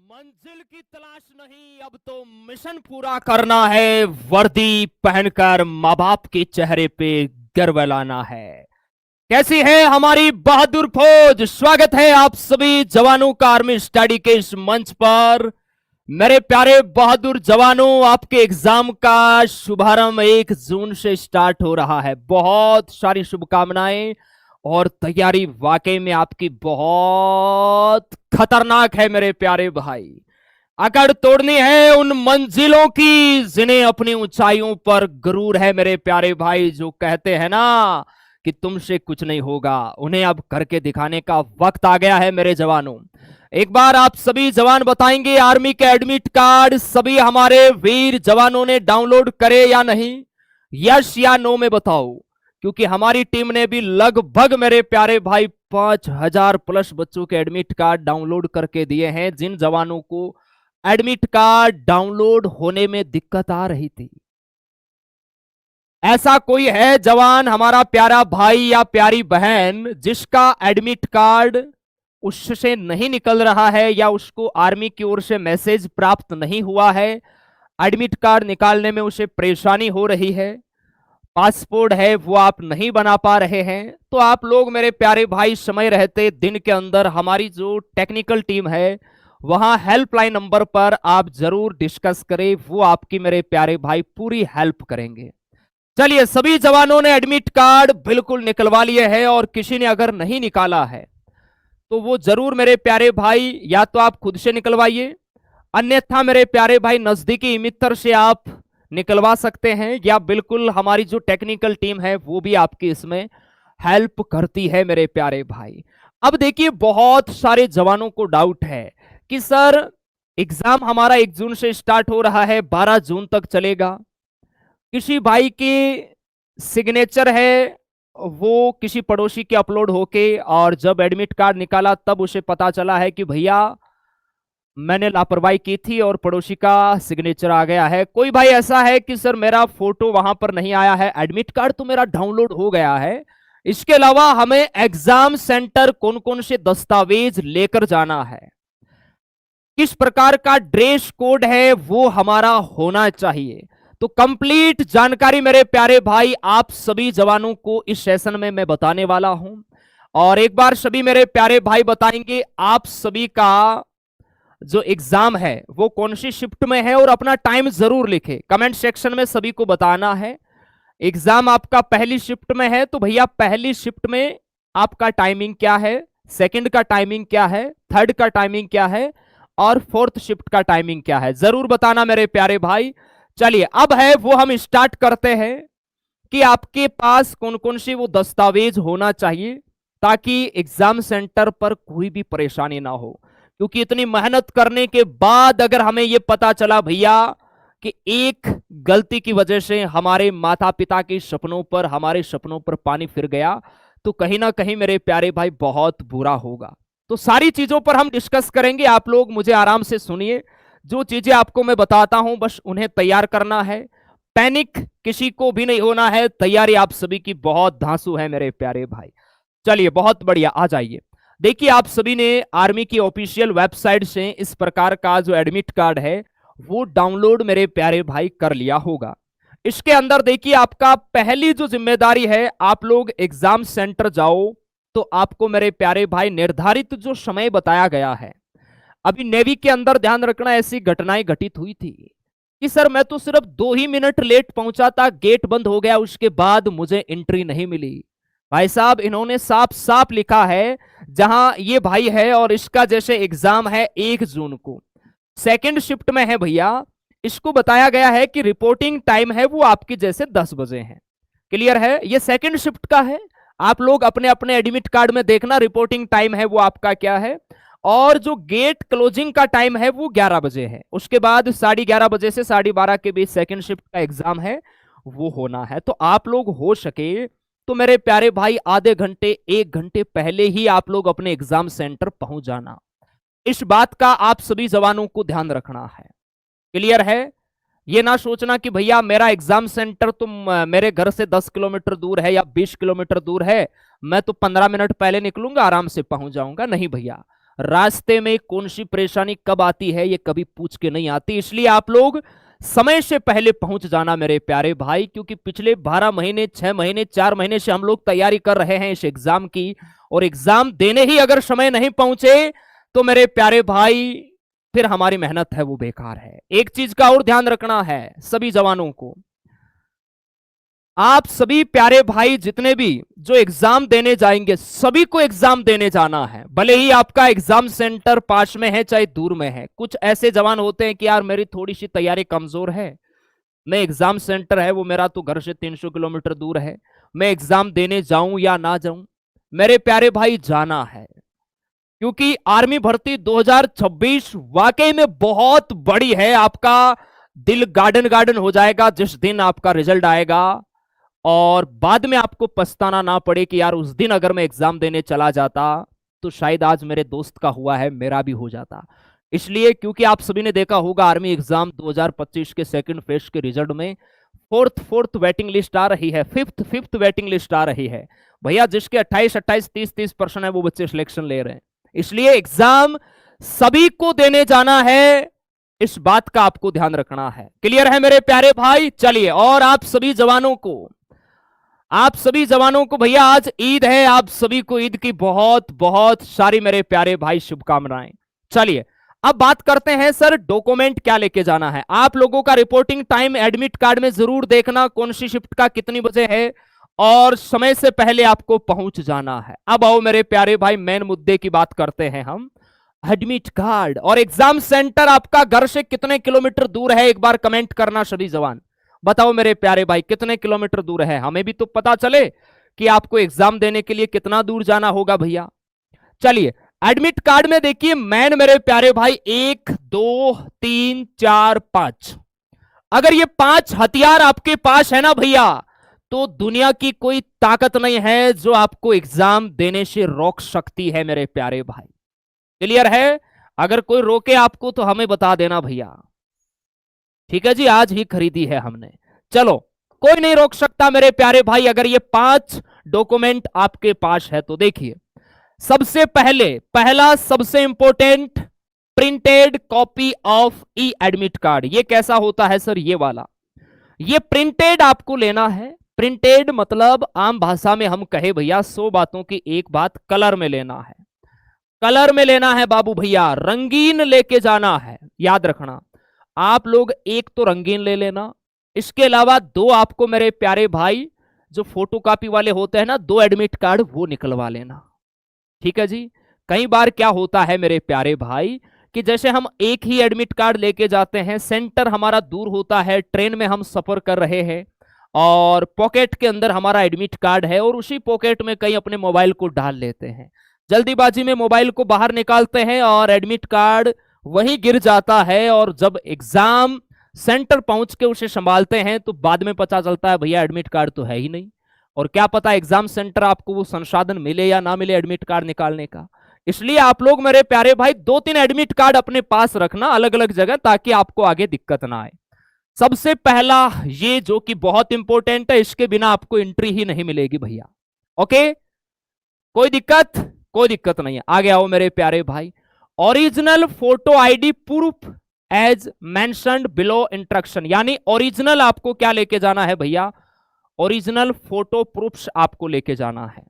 मंजिल की तलाश नहीं, अब तो मिशन पूरा करना है। वर्दी पहनकर माँ बाप के चेहरे पे गर्व लाना है। कैसी है हमारी बहादुर फौज? स्वागत है आप सभी जवानों का आर्मी स्टडी के इस मंच पर। मेरे प्यारे बहादुर जवानों, आपके एग्जाम का शुभारंभ 1 जून से स्टार्ट हो रहा है। बहुत सारी शुभकामनाएं और तैयारी वाकई में आपकी बहुत खतरनाक है मेरे प्यारे भाई। अकड़ तोड़नी है उन मंजिलों की जिन्हें अपनी ऊंचाइयों पर गुरूर है मेरे प्यारे भाई। जो कहते हैं ना कि तुमसे कुछ नहीं होगा, उन्हें अब करके दिखाने का वक्त आ गया है मेरे जवानों। एक बार आप सभी जवान बताएंगे, आर्मी के एडमिट कार्ड सभी हमारे वीर जवानों ने डाउनलोड करे या नहीं? यस या नो में बताओ, क्योंकि हमारी टीम ने भी लगभग मेरे प्यारे भाई 5,000 प्लस बच्चों के एडमिट कार्ड डाउनलोड करके दिए हैं। जिन जवानों को एडमिट कार्ड डाउनलोड होने में दिक्कत आ रही थी, ऐसा कोई है जवान हमारा प्यारा भाई या प्यारी बहन जिसका एडमिट कार्ड उससे नहीं निकल रहा है या उसको आर्मी की ओर से मैसेज प्राप्त नहीं हुआ है, एडमिट कार्ड निकालने में उसे परेशानी हो रही है, पासपोर्ट है वो आप नहीं बना पा रहे हैं? तो आप लोग मेरे प्यारे भाई समय रहते दिन के अंदर हमारी जो टेक्निकल टीम है वहां हेल्पलाइन नंबर पर आप जरूर डिस्कस करें, वो आपकी मेरे प्यारे भाई पूरी हेल्प करेंगे। चलिए, सभी जवानों ने एडमिट कार्ड बिल्कुल निकलवा लिए हैं और किसी ने अगर नहीं निकाला है तो वो जरूर मेरे प्यारे भाई या तो आप खुद से निकलवाइए, अन्यथा मेरे प्यारे भाई नजदीकी मित्र से आप निकलवा सकते हैं, या बिल्कुल हमारी जो टेक्निकल टीम है वो भी आपकी इसमें हेल्प करती है मेरे प्यारे भाई। अब देखिए, बहुत सारे जवानों को डाउट है कि सर एग्जाम हमारा 1 जून से स्टार्ट हो रहा है, 12 जून तक चलेगा। किसी भाई की सिग्नेचर है वो किसी पड़ोसी के अपलोड होके, और जब एडमिट कार्ड निकाला तब उसे पता चला है कि भैया मैंने लापरवाही की थी और पड़ोसी का सिग्नेचर आ गया है। कोई भाई ऐसा है कि सर मेरा फोटो वहां पर नहीं आया है, एडमिट कार्ड तो मेरा डाउनलोड हो गया है। इसके अलावा हमें एग्जाम सेंटर कौन कौन से दस्तावेज लेकर जाना है, किस प्रकार का ड्रेस कोड है वो हमारा होना चाहिए, तो कंप्लीट जानकारी मेरे प्यारे भाई आप सभी जवानों को इस सेशन में मैं बताने वाला हूं। और एक बार सभी मेरे प्यारे भाई बताएंगे आप सभी का जो एग्जाम है वो कौन सी शिफ्ट में है, और अपना टाइम जरूर लिखे, कमेंट सेक्शन में सभी को बताना है। एग्जाम आपका पहली शिफ्ट में है तो भैया पहली शिफ्ट में आपका टाइमिंग क्या है, सेकंड का टाइमिंग क्या है, थर्ड का टाइमिंग क्या है, और फोर्थ शिफ्ट का टाइमिंग क्या है, जरूर बताना मेरे प्यारे भाई। चलिए, अब है वो हम स्टार्ट करते हैं कि आपके पास कौन कौन सी वो दस्तावेज होना चाहिए ताकि एग्जाम सेंटर पर कोई भी परेशानी ना हो। क्योंकि इतनी मेहनत करने के बाद अगर हमें यह पता चला भैया कि एक गलती की वजह से हमारे माता पिता के सपनों पर, हमारे सपनों पर पानी फिर गया, तो कहीं ना कहीं मेरे प्यारे भाई बहुत बुरा होगा। तो सारी चीजों पर हम डिस्कस करेंगे, आप लोग मुझे आराम से सुनिए। जो चीजें आपको मैं बताता हूं बस उन्हें तैयार करना है, पैनिक किसी को भी नहीं होना है। तैयारी आप सभी की बहुत धांसू है मेरे प्यारे भाई। चलिए, बहुत बढ़िया, आ जाइए। देखिए, आप सभी ने आर्मी की ऑफिशियल वेबसाइट से इस प्रकार का जो एडमिट कार्ड है वो डाउनलोड मेरे प्यारे भाई कर लिया होगा। इसके अंदर देखिए, आपका पहली जो जिम्मेदारी है, आप लोग एग्जाम सेंटर जाओ तो आपको मेरे प्यारे भाई निर्धारित जो समय बताया गया है, अभी नेवी के अंदर ध्यान रखना ऐसी घटनाएं घटित हुई थी कि सर मैं तो सिर्फ 2 ही मिनट लेट पहुंचा था, गेट बंद हो गया, उसके बाद मुझे एंट्री नहीं मिली। भाई साहब, इन्होंने साफ साफ लिखा है, जहां ये भाई है और इसका जैसे एग्जाम है 1 जून को, सेकंड शिफ्ट में है भैया, इसको बताया गया है कि रिपोर्टिंग टाइम है वो आपकी जैसे 10 बजे है। क्लियर है? ये सेकंड शिफ्ट का है, आप लोग अपने अपने एडमिट कार्ड में देखना रिपोर्टिंग टाइम है वो आपका क्या है। और जो गेट क्लोजिंग का टाइम है वो 11 बजे है, उसके बाद 11:30 बजे से 12:30 के बीच सेकंड शिफ्ट का एग्जाम है वो होना है। तो आप लोग हो सके तो मेरे प्यारे भाई आधे घंटे 1 घंटे पहले ही आप लोग अपने एग्जाम सेंटर पहुंच जाना। इस बात का आप सभी जवानों को ध्यान रखना है। क्लियर है? ये ना सोचना कि भैया मेरा एग्जाम सेंटर तो मेरे घर से 10 किलोमीटर दूर है या 20 किलोमीटर दूर है, मैं तो 15 मिनट पहले निकलूंगा आराम से पहुंच जाऊंगा। नहीं भैया, रास्ते में कौन सी परेशानी कब आती है ये कभी पूछ के नहीं आती। इसलिए आप लोग समय से पहले पहुंच जाना मेरे प्यारे भाई, क्योंकि पिछले 12 महीने 6 महीने 4 महीने से हम लोग तैयारी कर रहे हैं इस एग्जाम की, और एग्जाम देने ही अगर समय नहीं पहुंचे तो मेरे प्यारे भाई फिर हमारी मेहनत है वो बेकार है। एक चीज का और ध्यान रखना है सभी जवानों को, आप सभी प्यारे भाई जितने भी जो एग्जाम देने जाएंगे सभी को एग्जाम देने जाना है, भले ही आपका एग्जाम सेंटर पास में है चाहे दूर में है। कुछ ऐसे जवान होते हैं कि यार मेरी थोड़ी सी तैयारी कमजोर है, मैं एग्जाम सेंटर है वो मेरा तो घर से 300 किलोमीटर दूर है, मैं एग्जाम देने जाऊं या ना जाऊं। मेरे प्यारे भाई जाना है, क्योंकि आर्मी भर्ती 2026 वाकई में बहुत बड़ी है। आपका दिल गार्डन गार्डन हो जाएगा जिस दिन आपका रिजल्ट आएगा, और बाद में आपको पछताना ना पड़े कि यार उस दिन अगर मैं एग्जाम देने चला जाता तो शायद आज मेरे दोस्त का हुआ है मेरा भी हो जाता। इसलिए क्योंकि आप सभी ने देखा होगा आर्मी एग्जाम 2025 के सेकंड फेज के रिजल्ट में फोर्थ वेटिंग लिस्ट आ रही है, फिफ्थ वेटिंग लिस्ट आ रही है भैया, जिसके 28 30% है वो बच्चे सिलेक्शन ले रहे हैं। इसलिए एग्जाम सभी को देने जाना है, इस बात का आपको ध्यान रखना है। क्लियर है मेरे प्यारे भाई? चलिए, और आप सभी जवानों को भैया आज ईद है, आप सभी को ईद की बहुत बहुत सारी मेरे प्यारे भाई शुभकामनाएं। चलिए अब बात करते हैं सर डॉक्यूमेंट क्या लेके जाना है। आप लोगों का रिपोर्टिंग टाइम एडमिट कार्ड में जरूर देखना कौन सी शिफ्ट का कितनी बजे है, और समय से पहले आपको पहुंच जाना है। अब आओ मेरे प्यारे भाई मेन मुद्दे की बात करते हैं हम, एडमिट कार्ड और एग्जाम सेंटर आपका घर से कितने किलोमीटर दूर है, एक बार कमेंट करना सभी जवान। बताओ मेरे प्यारे भाई कितने किलोमीटर दूर है, हमें भी तो पता चले कि आपको एग्जाम देने के लिए कितना दूर जाना होगा भैया। चलिए एडमिट कार्ड में देखिए मैन मेरे प्यारे भाई 1 2 3 4 5, अगर ये 5 हथियार आपके पास है ना भैया, तो दुनिया की कोई ताकत नहीं है जो आपको एग्जाम देने से रोक सकती है मेरे प्यारे भाई। क्लियर है? अगर कोई रोके आपको तो हमें बता देना भैया, ठीक है जी, आज ही खरीदी है हमने। चलो कोई नहीं रोक सकता मेरे प्यारे भाई अगर ये 5 डॉक्यूमेंट आपके पास है तो। देखिए सबसे पहला सबसे important printed copy of E admit card. ये कैसा होता है सर? ये वाला, ये प्रिंटेड आपको लेना है। प्रिंटेड मतलब आम भाषा में हम कहे भैया 100 बातों की एक बात, कलर में लेना है। कलर में लेना है बाबू भैया, रंगीन लेके जाना है। याद रखना आप लोग एक तो रंगीन ले लेना, इसके अलावा 2 आपको मेरे प्यारे भाई जो फोटोकॉपी वाले होते हैं ना 2 एडमिट कार्ड वो निकलवा लेना, ठीक है जी। कई बार क्या होता है मेरे प्यारे भाई कि जैसे हम एक ही एडमिट कार्ड लेके जाते हैं, सेंटर हमारा दूर होता है, ट्रेन में हम सफर कर रहे हैं और पॉकेट के अंदर हमारा एडमिट कार्ड है और उसी पॉकेट में कहीं अपने मोबाइल को डाल लेते हैं, जल्दीबाजी में मोबाइल को बाहर निकालते हैं और एडमिट कार्ड वहीं गिर जाता है, और जब एग्जाम सेंटर पहुंच के उसे संभालते हैं तो बाद में पता चलता है भैया एडमिट कार्ड तो है ही नहीं, और क्या पता एग्जाम सेंटर आपको वो संसाधन मिले या ना मिले एडमिट कार्ड निकालने का। इसलिए आप लोग मेरे प्यारे भाई 2-3 एडमिट कार्ड अपने पास रखना अलग अलग जगह, ताकि आपको आगे दिक्कत ना आए। सबसे पहला ये जो कि बहुत इंपॉर्टेंट है, इसके बिना आपको एंट्री ही नहीं मिलेगी भैया। ओके, कोई दिक्कत नहीं है। आगे आओ मेरे प्यारे भाई, original photo ID proof as mentioned below instruction, यानी ओरिजिनल आपको क्या लेके जाना है भैया, ओरिजिनल फोटो प्रूफ्स आपको लेके जाना है।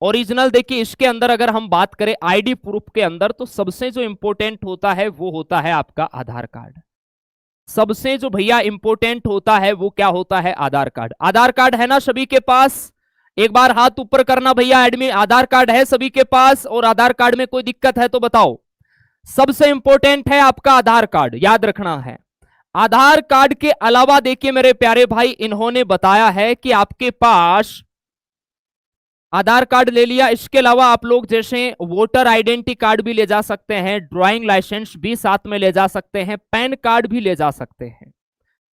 ओरिजिनल देखिए इसके अंदर अगर हम बात करें आईडी प्रूफ के अंदर, तो सबसे जो इंपॉर्टेंट होता है वो होता है आपका आधार कार्ड। सबसे जो भैया इंपॉर्टेंट होता है वो क्या होता है? आधार कार्ड। आधार कार्ड है ना सभी के पास? एक बार हाथ ऊपर करना भैया, एडमिट आधार कार्ड है सभी के पास? और आधार कार्ड में कोई दिक्कत है तो बताओ। सबसे इंपॉर्टेंट है आपका आधार कार्ड, याद रखना है। आधार कार्ड के अलावा देखिए मेरे प्यारे भाई इन्होंने बताया है कि आपके पास आधार कार्ड ले लिया, इसके अलावा आप लोग जैसे वोटर आइडेंटिटी कार्ड भी ले जा सकते हैं, ड्राइविंग लाइसेंस भी साथ में ले जा सकते हैं, पैन कार्ड भी ले जा सकते हैं।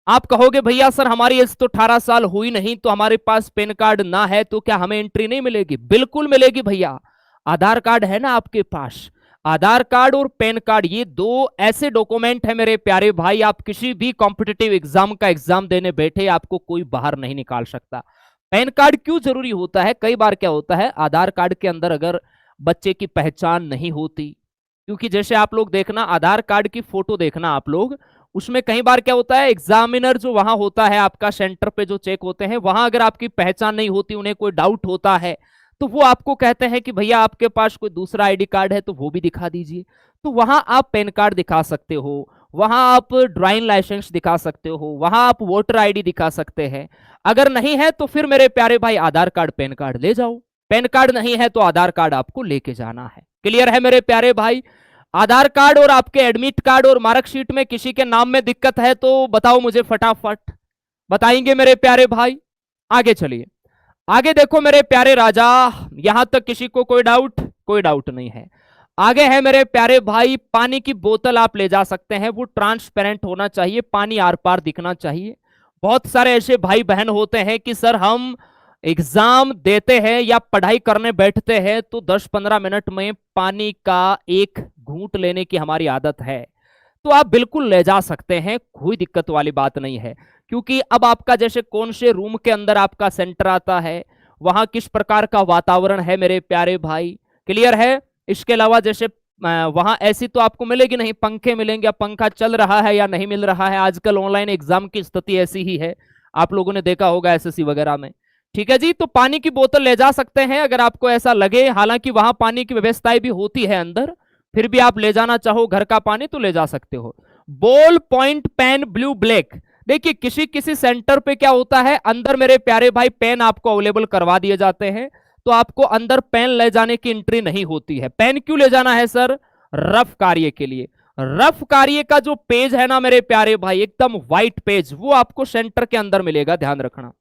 आप कहोगे भैया सर हमारी एज तो 18 साल हुई नहीं, तो हमारे पास पैन कार्ड ना है तो क्या हमें एंट्री नहीं मिलेगी? बिल्कुल मिलेगी भैया। आधार कार्ड है ना आपके पास, आधार कार्ड और पैन कार्ड ये 2 ऐसे डॉक्यूमेंट है मेरे प्यारे भाई, आप किसी भी कॉम्पिटिटिव एग्जाम का एग्जाम देने बैठे आपको कोई बाहर नहीं निकाल सकता। पैन कार्ड क्यों जरूरी होता है? कई बार क्या होता है आधार कार्ड के अंदर अगर बच्चे की पहचान नहीं होती। क्योंकि जैसे आप लोग देखना, आधार कार्ड की फोटो देखना आप लोग, उसमें कई बार क्या होता है, एग्जामिनर जो वहां होता है आपका सेंटर पे जो चेक होते हैं, वहां अगर आपकी पहचान नहीं होती, उन्हें कोई डाउट होता है, तो वो आपको कहते हैं कि भैया आपके पास कोई दूसरा आईडी कार्ड है तो वो भी दिखा दीजिए। तो वहां आप पैन कार्ड दिखा सकते हो, वहां आप ड्राइविंग लाइसेंस दिखा सकते हो, वहां आप वोटर आईडी दिखा सकते हैं। अगर नहीं है तो फिर मेरे प्यारे भाई आधार कार्ड पैन कार्ड ले जाओ। पैन कार्ड नहीं है तो आधार कार्ड आपको लेके जाना है। क्लियर है मेरे प्यारे भाई? आधार कार्ड और आपके एडमिट कार्ड और मार्कशीट में किसी के नाम में दिक्कत है तो बताओ मुझे फटाफट, बताएंगे मेरे प्यारे भाई? आगे चलिए, आगे देखो मेरे प्यारे राजा, यहां तक किसी को कोई डाउट? कोई डाउट नहीं है। आगे है मेरे प्यारे भाई, पानी की बोतल आप ले जा सकते हैं, वो ट्रांसपेरेंट होना चाहिए, पानी आर पार दिखना चाहिए। बहुत सारे ऐसे भाई बहन होते हैं कि सर हम एग्जाम देते हैं या पढ़ाई करने बैठते हैं तो 10-15 मिनट में पानी का एक घूंट लेने की हमारी आदत है। तो आप बिल्कुल ले जा सकते हैं, कोई दिक्कत वाली बात नहीं है। क्योंकि अब आपका जैसे कौन से रूम के अंदर आपका सेंटर आता है, वहां किस प्रकार का वातावरण है मेरे प्यारे भाई, क्लियर है? इसके अलावा जैसे वहां ऐसी तो आपको मिलेगी नहीं, पंखे मिलेंगे, पंखा चल रहा है या नहीं मिल रहा है। आजकल ऑनलाइन एग्जाम की स्थिति ऐसी ही है, आप लोगों ने देखा होगा एसएससी वगैरह में। ठीक है जी, तो पानी की बोतल ले जा सकते हैं अगर आपको ऐसा लगे। हालांकि वहां पानी की व्यवस्थाएं भी होती है अंदर, फिर भी आप ले जाना चाहो घर का पानी तो ले जा सकते हो। Ball point pen blue black, देखिए किसी किसी सेंटर पे क्या होता है, अंदर मेरे प्यारे भाई पेन आपको अवेलेबल करवा दिए जाते हैं, तो आपको अंदर पेन ले जाने की एंट्री नहीं होती है। पेन क्यों ले जाना है सर? रफ कार्य के लिए। रफ कार्य का जो पेज है ना मेरे प्यारे भाई, एकदम व्हाइट पेज, वो आपको सेंटर के अंदर मिलेगा, ध्यान रखना।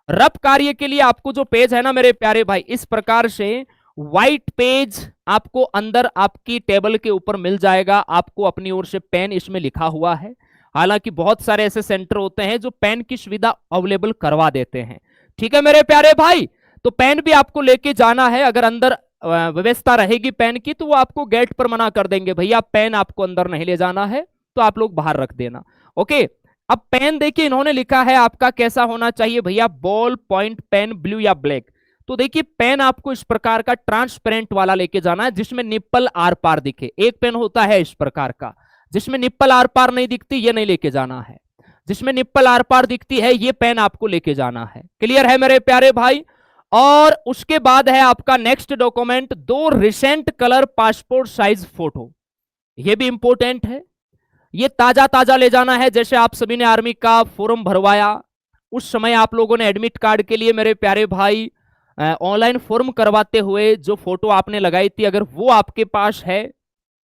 रफ कार्य के लिए आपको जो पेज है ना मेरे प्यारे भाई, इस प्रकार से व्हाइट पेज आपको अंदर आपकी टेबल के ऊपर मिल जाएगा। आपको अपनी ओर से पेन इसमें लिखा हुआ है। हालांकि बहुत सारे ऐसे सेंटर होते हैं जो पेन की सुविधा अवेलेबल करवा देते हैं। ठीक है मेरे प्यारे भाई, तो पेन भी आपको लेके जाना है। अगर अंदर व्यवस्था रहेगी पेन की तो वो आपको गेट पर मना कर देंगे, भैया पेन आपको अंदर नहीं ले जाना है, तो आप लोग बाहर रख देना। ओके, अब पेन देखिए इन्होंने लिखा है आपका कैसा होना चाहिए भैया, बॉल पॉइंट पेन ब्लू या ब्लैक। तो देखिए पेन आपको इस प्रकार का ट्रांसपेरेंट वाला लेके जाना है जिसमें निप्पल आर पार दिखे। एक पेन होता है इस प्रकार का जिसमें निप्पल आर पार नहीं दिखती, ये नहीं लेके जाना है। जिसमें निप्पल आर पार दिखती है ये पेन आपको लेके जाना है। क्लियर है मेरे प्यारे भाई? और उसके बाद है आपका next document, 2 recent colour passport size photo. ये भी इंपॉर्टेंट है, ये ताजा ताजा ले जाना है। जैसे आप सभी ने आर्मी का फॉर्म भरवाया, उस समय आप लोगों ने एडमिट कार्ड के लिए मेरे प्यारे भाई ऑनलाइन फॉर्म करवाते हुए जो फोटो आपने लगाई थी, अगर वो आपके पास है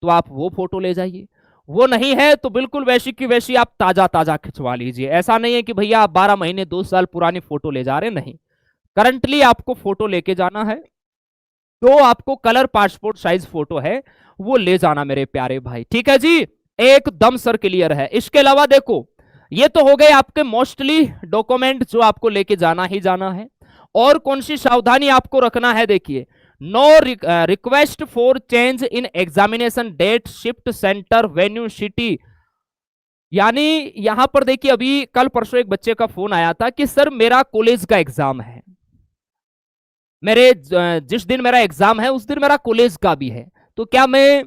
तो आप वो फोटो ले जाइए। वो नहीं है तो बिल्कुल वैसी की वैसी आप ताजा ताजा खिंचवा लीजिए। ऐसा नहीं है कि भैया आप 12 महीने 2 साल पुरानी फोटो ले जा रहे, नहीं, करंटली आपको फोटो लेके जाना है। तो आपको कलर पासपोर्ट साइज फोटो है वो ले जाना मेरे प्यारे भाई। ठीक है जी, एकदम सर क्लियर है। इसके अलावा देखो, ये तो हो गए आपके मोस्टली डॉक्यूमेंट जो आपको लेके जाना ही जाना है। और कौन सी सावधानी आपको रखना है, देखिए, no request for change in examination date, shift, centre, venue, city. यानी यहां पर देखिए अभी कल परसों एक बच्चे का फोन आया था कि सर मेरा कॉलेज का एग्जाम है, मेरे जिस दिन मेरा एग्जाम है उस दिन मेरा कॉलेज का भी है, तो क्या मैं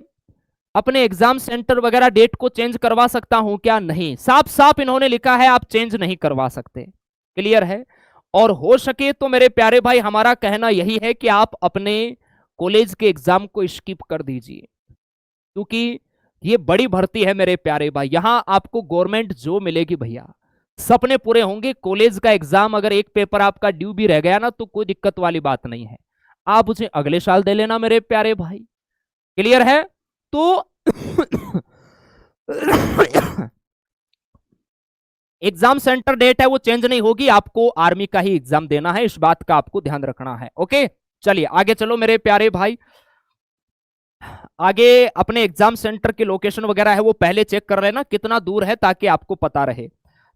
अपने एग्जाम सेंटर वगैरह डेट को चेंज करवा सकता हूं क्या? नहीं, साफ साफ इन्होंने लिखा है आप चेंज नहीं करवा सकते। क्लियर है? और हो सके तो मेरे प्यारे भाई हमारा कहना यही है कि आप अपने कॉलेज के एग्जाम को स्किप कर दीजिए, क्योंकि ये बड़ी भर्ती है मेरे प्यारे भाई। यहां आपको गवर्नमेंट जो मिलेगी भैया, सपने पूरे होंगे। कॉलेज का एग्जाम अगर एक पेपर आपका ड्यू भी रह गया ना तो कोई दिक्कत वाली बात नहीं है, आप उसे अगले साल दे लेना मेरे प्यारे भाई। क्लियर है? तो एग्जाम सेंटर डेट है वो चेंज नहीं होगी, आपको आर्मी का ही एग्जाम देना है, इस बात का आपको ध्यान रखना है। ओके, चलिए आगे चलो मेरे प्यारे भाई। आगे अपने एग्जाम सेंटर की लोकेशन वगैरह है वो पहले चेक कर लेना कितना दूर है, ताकि आपको पता रहे।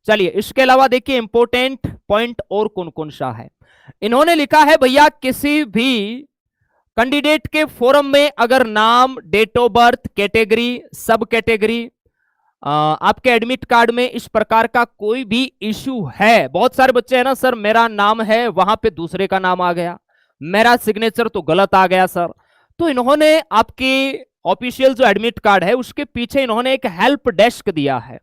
चलिए इसके अलावा देखिए इंपोर्टेंट पॉइंट और कौन कौन सा है। इन्होंने लिखा है भैया, किसी भी कैंडिडेट के फॉर्म में अगर नाम, डेट ऑफ बर्थ, कैटेगरी, सब कैटेगरी, आपके एडमिट कार्ड में इस प्रकार का कोई भी इश्यू है। बहुत सारे बच्चे हैं ना, सर मेरा नाम है वहां पे दूसरे का नाम आ गया, मेरा सिग्नेचर तो गलत आ गया सर, तो इन्होंने आपके ऑफिशियल जो एडमिट कार्ड है उसके पीछे इन्होंने एक हेल्प डेस्क दिया है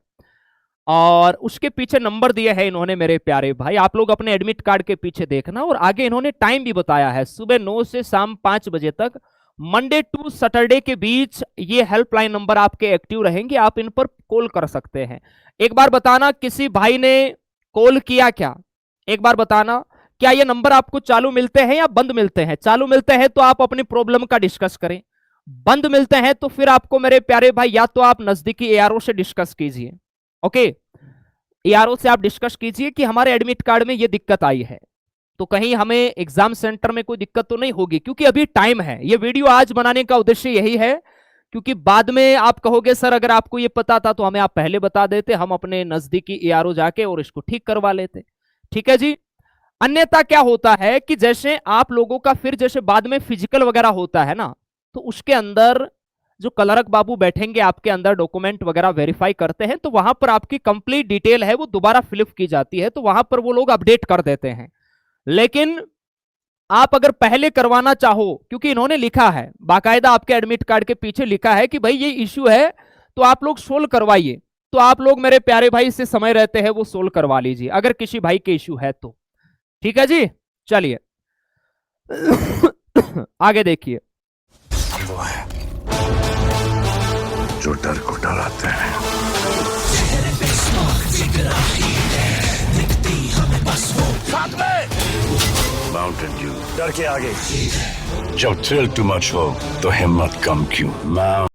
और उसके पीछे नंबर दिए है इन्होंने। मेरे प्यारे भाई, आप लोग अपने एडमिट कार्ड के पीछे देखना, और आगे इन्होंने टाइम भी बताया है, सुबह 9 से शाम 5 बजे तक, मंडे टू सैटरडे के बीच ये हेल्पलाइन नंबर आपके एक्टिव रहेंगे, आप इन पर कॉल कर सकते हैं। एक बार बताना, किसी भाई ने कॉल किया क्या? एक बार बताना, क्या ये नंबर आपको चालू मिलते हैं या बंद मिलते हैं? चालू मिलते हैं तो आप अपनी प्रॉब्लम का डिस्कस करें, बंद मिलते हैं तो फिर आपको मेरे प्यारे भाई या तो आप नजदीकी एआरओ से डिस्कस कीजिए। ओके, एआरओ से आप डिस्कस कीजिए कि हमारे एडमिट कार्ड में ये दिक्कत आई है, तो कहीं हमें एग्जाम सेंटर में कोई दिक्कत तो नहीं होगी, क्योंकि अभी टाइम है। ये वीडियो आज बनाने का उद्देश्य यही है, क्योंकि बाद में आप कहोगे सर अगर आपको ये पता था तो हमें आप पहले बता देते, हम अपने नजदीकी एआरओ जाके और इसको ठीक करवा लेते। ठीक है जी। अन्यथा क्या होता है कि जैसे आप लोगों का फिर जैसे बाद में फिजिकल वगैरह होता है ना, तो उसके अंदर जो क्लर्क बाबू बैठेंगे आपके अंदर डॉक्यूमेंट वगैरह वेरीफाई करते हैं, तो वहां पर आपकी कंप्लीट डिटेल है वो दोबारा फिलअप की जाती है, तो वहां पर वो लोग अपडेट कर देते हैं। लेकिन आप अगर पहले करवाना चाहो, क्योंकि इन्होंने लिखा है बाकायदा आपके एडमिट कार्ड के पीछे लिखा है कि भाई ये इश्यू है तो आप लोग सोल्व करवाइए, तो आप लोग मेरे प्यारे भाई से समय रहते हैं वो सोल्व करवा लीजिए अगर किसी भाई के इश्यू है तो। ठीक है जी, चलिए आगे देखिए। वो है जो डर को डराते हैं। माउंटेन ड्यू, डर के आगे। जब थ्रिल टू मच हो तो हिम्मत कम क्यों।